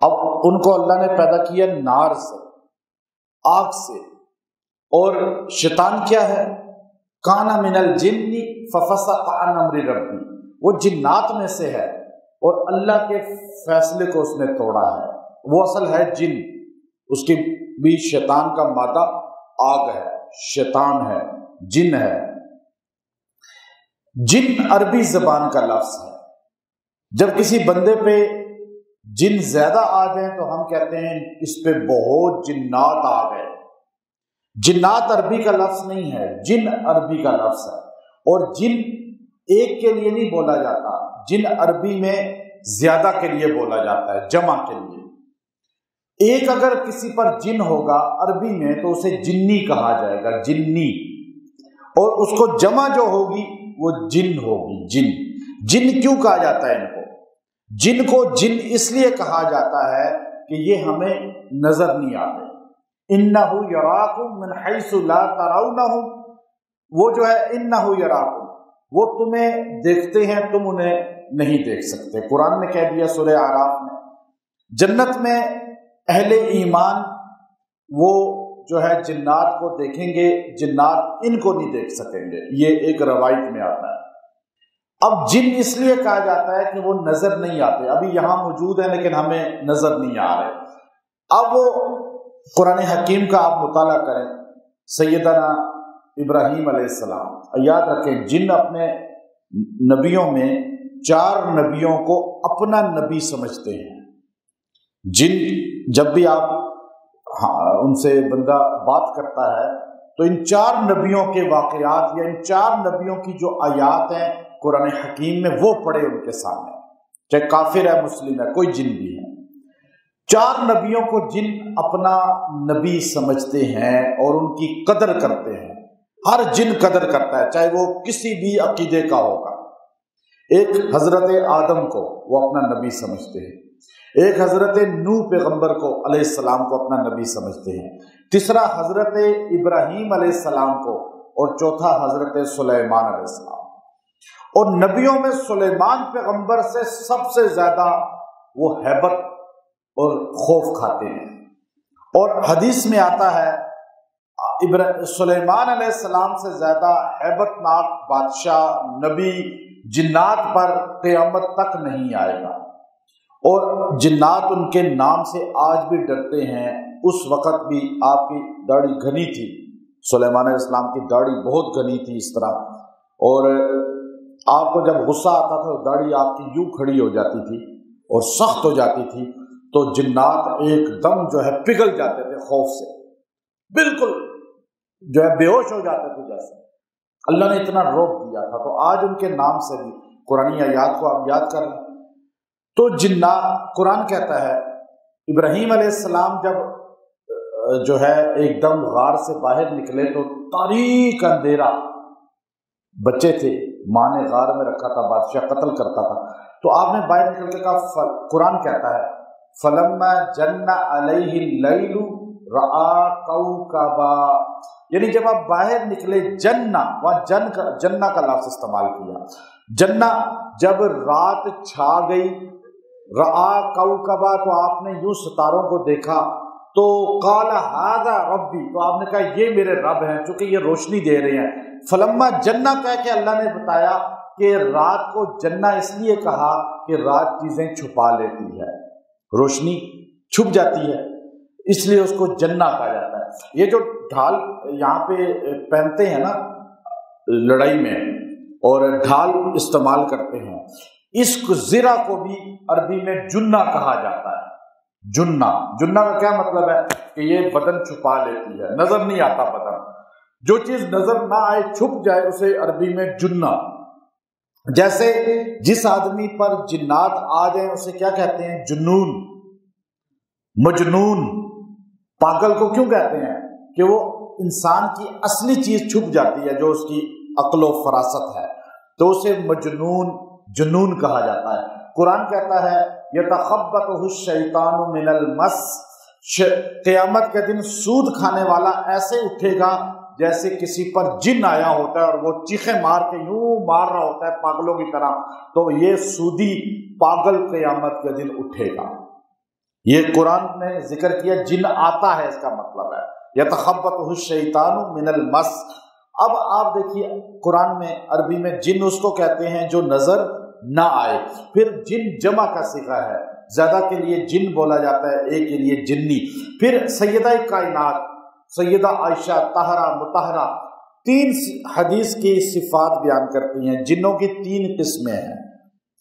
اب ان کو اللہ نے پیدا کیا نار سے، آگ سے، اور شیطان کیا ہے؟ کان من الجن ففسق عن امر ربی، وہ جنات میں سے ہے اور اللہ کے فیصلے کو اس نے توڑا ہے۔ وہ اصل ہے جن، اس کی بھی شیطان کا مادہ آگ ہے، شیطان ہے، جن ہے۔ جن عربی زبان کا لفظ ہے۔ جب کسی بندے پہ جن زیادہ آ جائیں تو ہم کہتے ہیں اس پہ بہت جنات آ گئے۔ جنات عربی کا لفظ نہیں ہے، جن عربی کا لفظ ہے، اور جن ایک کے لیے نہیں بولا جاتا، جن عربی میں زیادہ کے لیے بولا جاتا ہے، جمع کے لیے۔ ایک اگر کسی پر جن ہوگا عربی میں تو اسے جنی کہا جائے گا، جنی، اور اس کو جمع جو ہوگی وہ جن ہوگی، جن۔ جن کیوں کہا جاتا ہے ان کو؟ جن کو جن اس لیے کہا جاتا ہے کہ یہ ہمیں نظر نہیں آتے۔ اِنَّهُ يَرَاكُم مِّنْ حَيْثُ لَا تَرَوْنَهُمْ، وہ جو ہے اِنَّهُ يَرَاكُم، وہ تمہیں دیکھتے ہیں، تم انہیں نہیں دیکھ سکتے۔ قرآن نے کہہ دیا سورہ اعراف میں۔ جنت میں اہل ایمان وہ جو ہے جنات کو دیکھیں گے، جنات ان کو نہیں دیکھ سکیں گے، یہ ایک روایت میں آتا ہے۔ اب جن اس لیے کہا جاتا ہے کہ وہ نظر نہیں آتے، ابھی یہاں موجود ہیں لیکن ہمیں نظر نہیں آ رہے۔ اب وہ قرآن حکیم کا آپ مطالعہ کریں، سیدنا ابراہیم علیہ السلام، یاد رکھیں جن اپنے نبیوں میں 4 نبیوں کو اپنا نبی سمجھتے ہیں۔ جن جب بھی آپ ان سے بندہ بات کرتا ہے تو ان 4 نبیوں کے واقعات یا ان 4 نبیوں کی جو آیات ہیں قرآن حکیم میں وہ پڑھے ان کے سامنے، چاہے کافر ہے، مسلم ہے، کوئی جن بھی ہے۔ 4 نبیوں کو جن اپنا نبی سمجھتے ہیں اور ان کی قدر کرتے ہیں۔ ہر جن قدر کرتا ہے، چاہے وہ کسی بھی عقیدے کا ہوگا۔ ایک حضرت آدم کو وہ اپنا نبی سمجھتے ہیں، ایک حضرت نوح پیغمبر کو علیہ السلام کو اپنا نبی سمجھتے ہیں، تیسرا حضرت ابراہیم علیہ السلام کو، اور چوتھا حضرت سلیمان علیہ السلام۔ اور نبیوں میں سلیمان پیغمبر سے سب سے زیادہ وہ ہیبت اور خوف کھاتے ہیں، اور حدیث میں آتا ہے سلیمان علیہ السلام سے زیادہ ہیبت ناک بادشاہ نبی جنات پر قیامت تک نہیں آئے گا، اور جنات ان کے نام سے آج بھی ڈرتے ہیں۔ اس وقت بھی آپ کی داڑھی گھنی تھی، سلیمان علیہ السلام کی داڑھی بہت گھنی تھی اس طرح، اور آپ کو جب غصہ آتا تھا تو داڑھی آپ کی یوں کھڑی ہو جاتی تھی اور سخت ہو جاتی تھی، تو جنات ایک دم جو ہے پگھل جاتے تھے خوف سے، بالکل جو ہے بے ہوش ہو جاتے تھے جیسے۔ اللہ نے اتنا روک دیا تھا، تو آج ان کے نام سے بھی قرآنی آیات کو آپ یاد کر لیں۔ تو جنات، قرآن کہتا ہے ابراہیم علیہ السلام جب جو ہے ایک دم غار سے باہر نکلے تو تاریک اندھیرا، بچے تھے، ماں نے غار میں رکھا تھا، بادشاہ قتل کرتا تھا، تو آپ نے باہر نکل کے کہا، قرآن کہتا ہے فَلَمَّا جَنَّ عَلَيْهِ اللَّيْلُ رَآ كَوْكَبًا، یعنی جب آپ باہر نکلے، جنہ، وہاں جنہ کا لفظ استعمال کیا، جنہ جب رات چھا گئی، رآ کوكبا، تو آپ نے یوں ستاروں کو دیکھا، تو قال ھذا ربی، تو آپ نے کہا یہ میرے رب ہیں، چونکہ یہ روشنی دے رہے ہیں۔ فلما جنہ کہہ کے اللہ نے بتایا کہ رات کو جنہ اس لیے کہا کہ رات چیزیں چھپا لیتی ہے، روشنی چھپ جاتی ہے، اس لیے اس کو جنہ کہا جاتا ہے۔ یہ جو ڈھال یہاں پہ پہنتے ہیں نا لڑائی میں، اور ڈھال استعمال کرتے ہیں، اس زرہ کو بھی عربی میں جنہ کہا جاتا ہے۔ جنہ کا کیا مطلب ہے؟ کہ یہ بدن چھپا لیتی ہے، نظر نہیں آتا بدن، جو چیز نظر نہ آئے چھپ جائے اسے عربی میں جنہ۔ جیسے جس آدمی پر جنات آ جائیں اسے کیا کہتے ہیں؟ جنون، مجنون۔ پاگل کو کیوں کہتے ہیں؟ کہ وہ انسان کی اصلی چیز چھپ جاتی ہے، جو اس کی عقل و فراست ہے، تو اسے مجنون، جنون کہا جاتا ہے۔ قرآن کہتا ہے یتخبطہ الشیطان من المس، قیامت کے دن سود کھانے والا ایسے اٹھے گا جیسے کسی پر جن آیا ہوتا ہے اور وہ چیخیں مار کے یوں مار رہا ہوتا ہے پاگلوں کی طرح، تو یہ سودی پاگل قیامت کے دن اٹھے گا۔ یہ قرآن نے ذکر کیا جن آتا ہے، اس کا مطلب ہے یتخبطہ الشیطان من المس۔ اب آپ دیکھیے قرآن میں عربی میں جن اس کو کہتے ہیں جو نظر نہ آئے، پھر جن جمع کا صیغہ ہے، زیادہ کے لیے جن بولا جاتا ہے، ایک کے لیے جنی۔ پھر سیدہ کائنات سیدہ عائشہ طاہرہ مطہرہ 3 حدیث کی صفات بیان کرتی ہیں۔ جنوں کی 3 قسمیں ہیں۔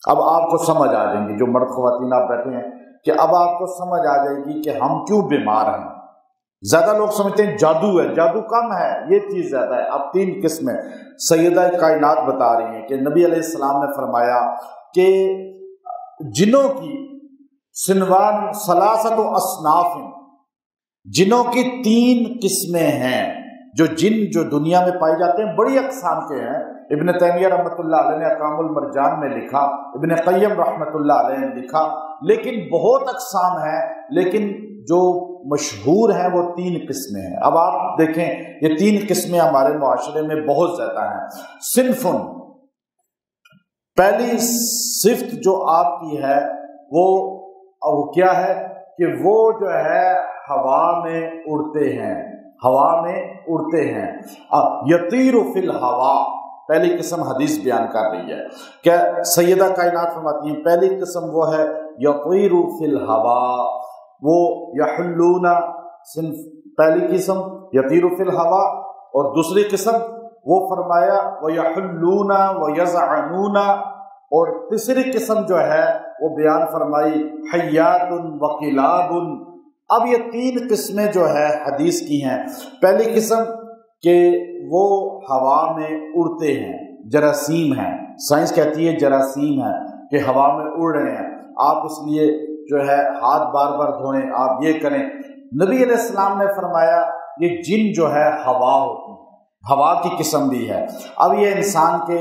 اب آپ کو سمجھ آ جائیں گی، جو مرد خواتین آپ بیٹھے ہیں، کہ اب آپ کو سمجھ آ جائے گی کہ ہم کیوں بیمار ہیں۔ زیادہ لوگ سمجھتے ہیں جادو ہے، جادو کم ہے، یہ چیز زیادہ ہے۔ اب 3 قسمیں سیدہ کائنات بتا رہی ہیں کہ نبی علیہ السلام نے فرمایا کہ جنوں کی سنوان ثلاثۃ اصناف، جنوں کی 3 قسمیں ہیں۔ جو جن جو دنیا میں پائے جاتے ہیں بڑی اقسام کے ہیں۔ ابن تیمیہ رحمۃ اللہ علیہ نے احکام المرجان میں لکھا، ابن قیم رحمۃ اللہ علیہ نے لکھا، لیکن بہت اقسام ہیں، لیکن جو مشہور ہیں وہ 3 قسمیں ہیں۔ اب آپ دیکھیں یہ 3 قسمیں ہمارے معاشرے میں بہت زیادہ ہیں۔ صنفن، پہلی صفت جو آپ کی ہے وہ کیا ہے کہ وہ جو ہے ہوا میں اڑتے ہیں، ہوا میں اڑتے ہیں۔ یطیر فی الہوا، پہلی قسم حدیث بیان کر رہی ہے کہ سیدہ کائنات فرماتی ہیں پہلی قسم وہ ہے یطیر فی الہوا، وہ یحلون، صنف پہلی قسم یطیر فی الہوا، اور دوسری قسم وہ فرمایا ویحلون ویزعنون، اور تیسری قسم جو ہے وہ بیان فرمائی حیات وکلاب۔ اب یہ 3 قسمیں جو ہے حدیث کی ہیں۔ پہلی قسم کہ وہ ہوا میں اڑتے ہیں، جراثیم ہیں، سائنس کہتی ہے جراثیم ہیں کہ ہوا میں اڑ رہے ہیں، آپ اس لیے جو ہے ہاتھ بار بار دھوئیں، آپ یہ کریں۔ نبی علیہ السلام نے فرمایا یہ جن جو ہے ہوا ہوتی ہے، ہوا کی قسم بھی ہے۔ اب یہ انسان کے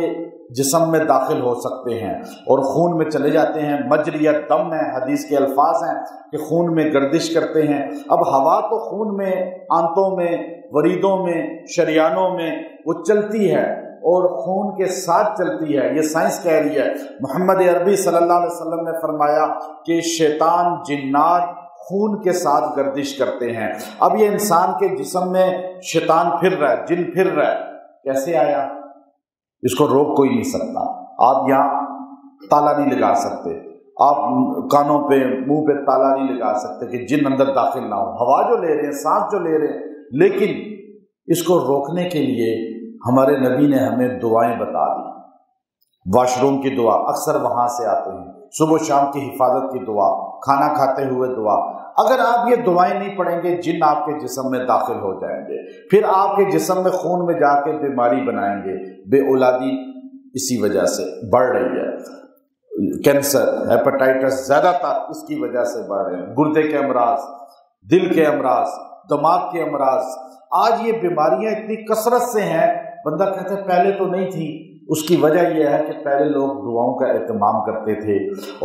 جسم میں داخل ہو سکتے ہیں اور خون میں چلے جاتے ہیں، مجری الدم ہے، حدیث کے الفاظ ہیں کہ خون میں گردش کرتے ہیں۔ اب ہوا تو خون میں، آنتوں میں، وریدوں میں، شریانوں میں وہ چلتی ہے اور خون کے ساتھ چلتی ہے، یہ سائنس کہہ رہی ہے۔ محمد عربی صلی اللہ علیہ وسلم نے فرمایا کہ شیطان جنات خون کے ساتھ گردش کرتے ہیں۔ اب یہ انسان کے جسم میں شیطان پھر رہا ہے، جن پھر رہا ہے، کیسے آیا؟ اس کو روک کوئی نہیں سکتا۔ آپ یہاں تالا نہیں لگا سکتے، آپ کانوں پہ منہ پہ تالا نہیں لگا سکتے کہ جن اندر داخل نہ ہو۔ ہوا جو لے رہے ہیں، سانس جو لے رہے ہیں، لیکن اس کو روکنے کے لیے ہمارے نبی نے ہمیں دعائیں بتا دی۔ واش روم کی دعا، اکثر وہاں سے آتے ہیں، صبح شام کی حفاظت کی دعا، کھانا کھاتے ہوئے دعا۔ اگر آپ یہ دعائیں نہیں پڑھیں گے جن آپ کے جسم میں داخل ہو جائیں گے، پھر آپ کے جسم میں خون میں جا کے بیماری بنائیں گے۔ بے اولادی اسی وجہ سے بڑھ رہی ہے، کینسر، ہیپاٹائٹس زیادہ تر اس کی وجہ سے بڑھ رہے ہیں، گردے کے امراض، دل کے امراض، دماغ کے امراض۔ آج یہ بیماریاں اتنی کثرت سے ہیں، بندہ کہتا ہے پہلے تو نہیں تھی۔ اس کی وجہ یہ ہے کہ پہلے لوگ دعاؤں کا اہتمام کرتے تھے،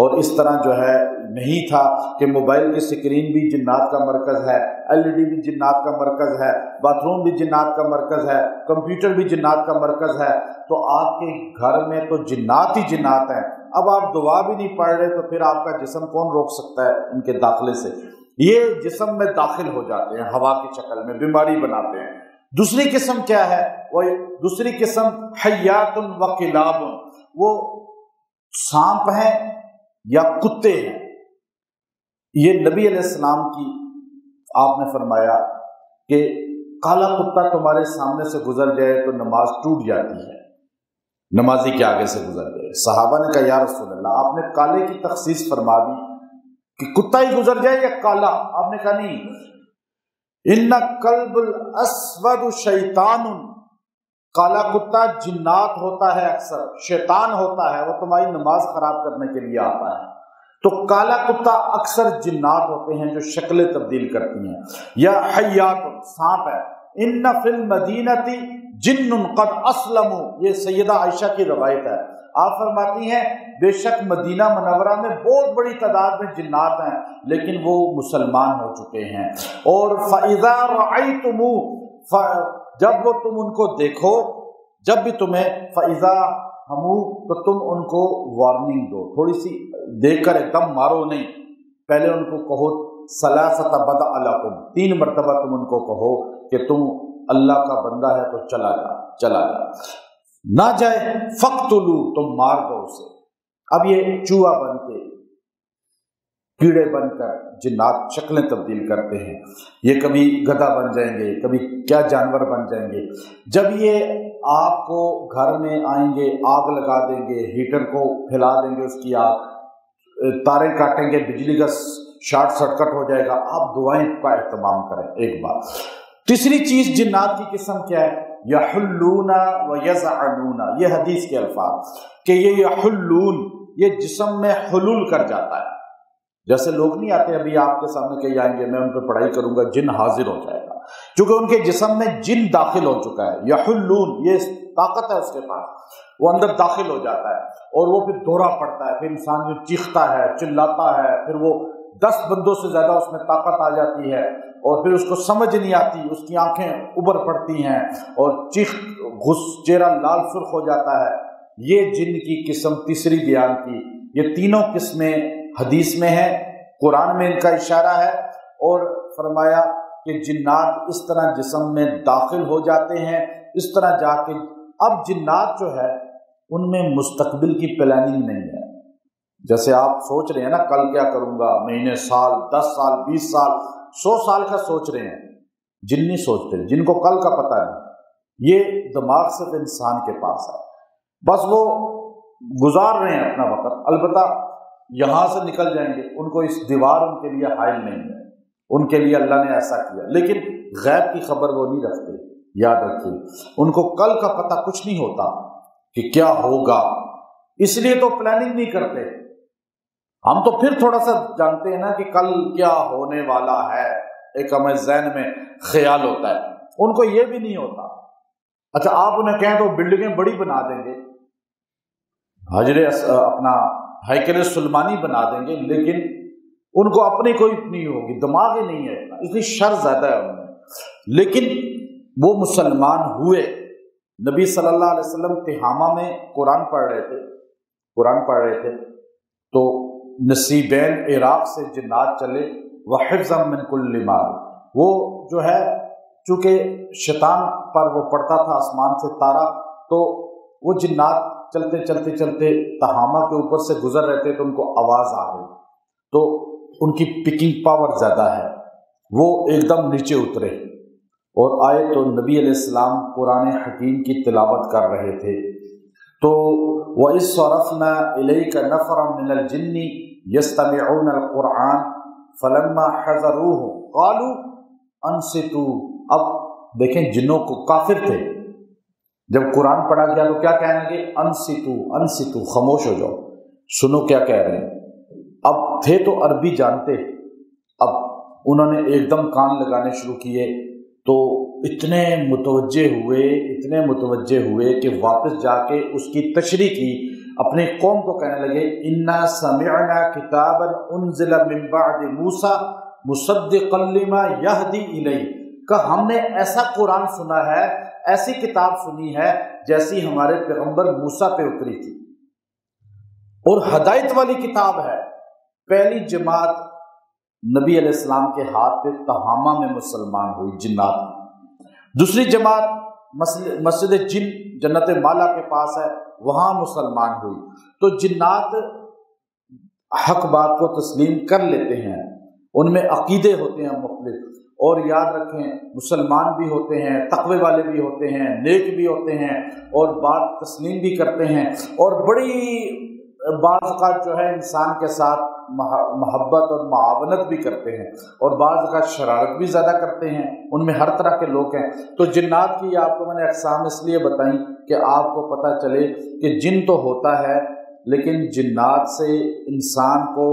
اور اس طرح جو ہے نہیں تھا کہ موبائل کی سکرین بھی جنات کا مرکز ہے، LED بھی جنات کا مرکز ہے، باتھ روم بھی جنات کا مرکز ہے، کمپیوٹر بھی جنات کا مرکز ہے۔ تو آپ کے گھر میں تو جنات ہی جنات ہیں۔ اب آپ دعا بھی نہیں پڑھ رہے تو پھر آپ کا جسم کون روک سکتا ہے ان کے داخلے سے؟ یہ جسم میں داخل ہو جاتے ہیں ہوا کی شکل میں، بیماری بناتے ہیں۔ دوسری قسم کیا ہے؟ وہ دوسری قسم حیات و کلاب، وہ سانپ ہیں یا کتے ہیں۔ یہ نبی علیہ السلام کی آپ نے فرمایا کہ کالا کتا تمہارے سامنے سے گزر جائے تو نماز ٹوٹ جاتی ہے، نمازی کے آگے سے گزر جائے۔ صحابہ نے کہا یا رسول اللہ، آپ نے کالے کی تخصیص فرما دی کہ کتا ہی گزر جائے یا کالا؟ آپ نے کہا نہیں، ان کلب الاسود شیطان، کالا کتا جنات ہوتا ہے، اکثر شیطان ہوتا ہے، وہ تمہاری نماز خراب کرنے کے لیے آتا ہے۔ تو کالا کتا اکثر جنات ہوتے ہیں جو شکلیں تبدیل کرتی ہیں، یا حیات سانپ ہے۔ ان فی المدینۃ جن قد اسلموا، یہ سیدہ عائشہ کی روایت ہے۔ آپ فرماتی ہیں بے شک مدینہ منورہ میں بہت بڑی تعداد میں جنات ہیں، لیکن وہ مسلمان ہو چکے ہیں۔ اور فَإِذَا رَأَيْتُمُوهُ، جب وہ تم ان کو دیکھو، جب بھی تمہیں فَإِذَا ہمو، تو تم ان کو وارننگ دو، تھوڑی سی دیکھ کر ایک دم مارو نہیں، پہلے ان کو کہو ثلاثۃ بدع لکم، 3 مرتبہ تم ان کو کہو کہ تم اللہ کا بندہ ہے تو چلا جا، نہ جائے فقتلوا، تم مار دو اسے۔ اب یہ چوہا بن کے، کیڑے بن کر جنات شکلیں تبدیل کرتے ہیں، یہ کبھی گدھا بن جائیں گے، کبھی کیا جانور بن جائیں گے۔ جب یہ آپ کو گھر میں آئیں گے، آگ لگا دیں گے، ہیٹر کو پھیلا دیں گے، اس کی آگ، تاریں کاٹیں گے، بجلی کا شارٹ سرکٹ ہو جائے گا، آپ دعائیں کا اہتمام کریں۔ ایک بات۔ تیسری چیز جنات کی قسم کیا ہے؟ یحلون و یزعنون، یہ حدیث کے الفاظ کہ یہ یحلون، یہ جسم میں حلول کر جاتا ہے۔ جیسے لوگ نہیں آتے ابھی آپ کے سامنے کہ آئیں گے میں ان پہ پڑھائی کروں گا، جن حاضر ہو جائے گا، چونکہ ان کے جسم میں جن داخل ہو چکا ہے۔ یحلون، یہ طاقت ہے اس کے پاس، وہ اندر داخل ہو جاتا ہے اور وہ پھر دورہ پڑتا ہے، پھر انسان جو چیختا ہے، چلاتا ہے، پھر وہ 10 بندوں سے زیادہ اس میں طاقت آ جاتی ہے، اور پھر اس کو سمجھ نہیں آتی، اس کی آنکھیں ابھر پڑتی ہیں اور چہرہ لال سرخ ہو جاتا ہے۔ یہ جن کی قسم تیسری بیان کی۔ یہ تینوں قسمیں حدیث میں ہے، قرآن میں ان کا اشارہ ہے، اور فرمایا کہ جنات اس طرح جسم میں داخل ہو جاتے ہیں، اس طرح جا کے اب جنات جو ہے ان میں مستقبل کی پلاننگ نہیں ہے۔ جیسے آپ سوچ رہے ہیں نا کل کیا کروں گا، مہینے، سال، 10 سال، 20 سال، 100 سال کا سوچ رہے ہیں، جن نہیں سوچتے، جن کو کل کا پتہ نہیں۔ یہ دماغ صرف انسان کے پاس ہے، بس وہ گزار رہے ہیں اپنا وقت، البتہ یہاں سے نکل جائیں گے، ان کو اس دیوار ان کے لیے حائل نہیں ہے، ان کے لیے اللہ نے ایسا کیا، لیکن غیب کی خبر وہ نہیں رکھتے۔ یاد رکھیے، ان کو کل کا پتہ کچھ نہیں ہوتا کہ کیا ہوگا، اس لیے تو پلاننگ نہیں کرتے۔ ہم تو پھر تھوڑا سا جانتے ہیں نا کہ کل کیا ہونے والا ہے، ایک ہمیں ذہن میں خیال ہوتا ہے، ان کو یہ بھی نہیں ہوتا۔ اچھا آپ انہیں کہیں تو بلڈنگیں بڑی بنا دیں گے، اپنا ہیکل سلیمانی بنا دیں گے، لیکن ان کو اپنی کوئی نہیں ہوگی، دماغ ہی نہیں ہے، اس لیے شر زیادہ ہے ان میں۔ لیکن وہ مسلمان ہوئے، نبی صلی اللہ علیہ وسلم تہامہ میں قرآن پڑھ رہے تھے تو نصیبین عراق سے جنات چلے، وحفظا من کل مال، وہ جو ہے چونکہ شیطان پر وہ پڑتا تھا آسمان سے تارا، تو وہ جنات چلتے چلتے چلتے تہامہ کے اوپر سے گزر رہے تھے تو ان کو آواز آ گئی، تو ان کی پکنگ پاور زیادہ ہے، وہ ایک دم نیچے اترے اور آئے تو نبی علیہ السلام قرآن حکیم کی تلاوت کر رہے تھے، تو وَإِذْ صَرَفْنَا إِلَيْكَ نَفَرًا مِنَ الْجِنِّ يَسْتَمِعُونَ الْقُرْآنَ فَلَمَّا حَضَرُوهُ قَالُوا أَنصِتُوا۔ اب دیکھیں جنوں کو کافر تھے، جب قرآن پڑھا گیا تو کیا کہنے لگے؟ انصتو، خاموش ہو جاؤ، سنو کیا کہہ رہے ہیں۔ اب تھے تو عربی جانتے، اب انہوں نے ایک دم کان لگانے شروع کیے، تو اتنے متوجہ ہوئے کہ واپس جا کے اس کی تشریح کی، اپنے قوم کو کہنے لگے انا سمعنا کتابا انزل من بعد موسیٰ مصدقا لما یہدی الیہ، کہ ہم نے ایسا قرآن سنا ہے، ایسی کتاب سنی ہے جیسی ہمارے پیغمبر موسیٰ پہ اتری تھی، اور ہدایت والی کتاب ہے۔ پہلی جماعت نبی علیہ السلام کے ہاتھ پہ تہامہ میں مسلمان ہوئی جنات، دوسری جماعت مسجد جن جنت مالا کے پاس ہے وہاں مسلمان ہوئی۔ تو جنات حق بات کو تسلیم کر لیتے ہیں، ان میں عقیدے ہوتے ہیں مختلف، اور یاد رکھیں مسلمان بھی ہوتے ہیں، تقوی والے بھی ہوتے ہیں، نیک بھی ہوتے ہیں، اور بات تسلیم بھی کرتے ہیں، اور بڑی بعض اوقات جو ہے انسان کے ساتھ محبت اور معاونت بھی کرتے ہیں، اور بعض اوقات شرارت بھی زیادہ کرتے ہیں، ان میں ہر طرح کے لوگ ہیں۔ تو جنات کی آپ کو میں نے اقسام اس لیے بتائیں کہ آپ کو پتہ چلے کہ جن تو ہوتا ہے، لیکن جنات سے انسان کو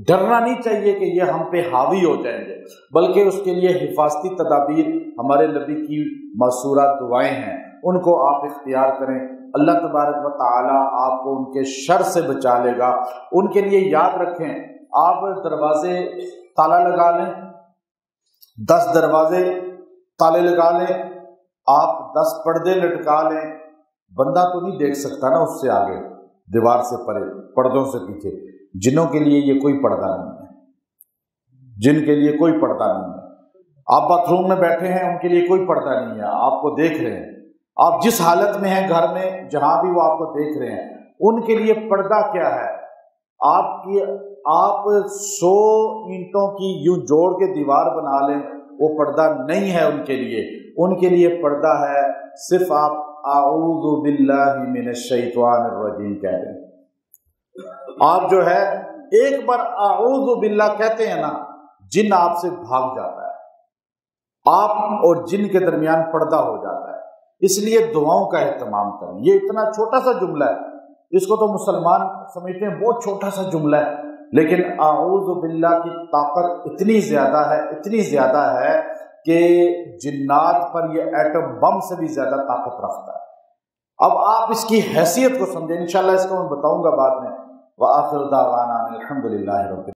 ڈرنا نہیں چاہیے کہ یہ ہم پہ حاوی ہو جائیں گے، بلکہ اس کے لیے حفاظتی تدابیر ہمارے نبی کی مأثورہ دعائیں ہیں، ان کو آپ اختیار کریں، اللہ تبارک و تعالی آپ کو ان کے شر سے بچا لے گا۔ ان کے لیے یاد رکھیں، آپ دروازے تالا لگا لیں، 10 دروازے تالے لگا لیں، آپ 10 پردے لٹکا لیں، بندہ تو نہیں دیکھ سکتا نا اس سے آگے، دیوار سے پرے، پردوں سے پیچھے۔ جنوں کے لیے یہ کوئی پردہ نہیں ہے، جن کے لیے کوئی پردہ نہیں ہے. آپ باتھ روم میں بیٹھے ہیں، ان کے لیے کوئی پردہ نہیں ہے، آپ کو دیکھ رہے ہیں. آپ جس حالت میں ہیں گھر میں، جہاں بھی وہ آپ کو دیکھ رہے ہیں، ان کے لیے پردہ کیا ہے؟ آپ 100 اینٹوں کی یوں جوڑ کے دیوار بنا لیں، وہ پردہ نہیں ہے ان کے لیے. ان کے لیے پردہ ہے صرف آپ اعوذ باللہ من الشیطان الرجیم کہہ رہے ہیں. آپ جو ہے ایک بار اعوذ باللہ کہتے ہیں نا، جن آپ سے بھاگ جاتا ہے، آپ اور جن کے درمیان پردہ ہو جاتا ہے. اس لیے دعاؤں کا اہتمام کریں. یہ اتنا چھوٹا سا جملہ ہے، اس کو تو مسلمان سمجھتے ہیں بہت چھوٹا سا جملہ ہے، لیکن اعوذ باللہ کی طاقت اتنی زیادہ ہے کہ جنات پر یہ ایٹم بم سے بھی زیادہ طاقت رکھتا ہے. اب آپ اس کی حیثیت کو سمجھیں، انشاءاللہ اس کو میں بتاؤں گا بعد میں. وآخر دعوانا الحمدللہ رب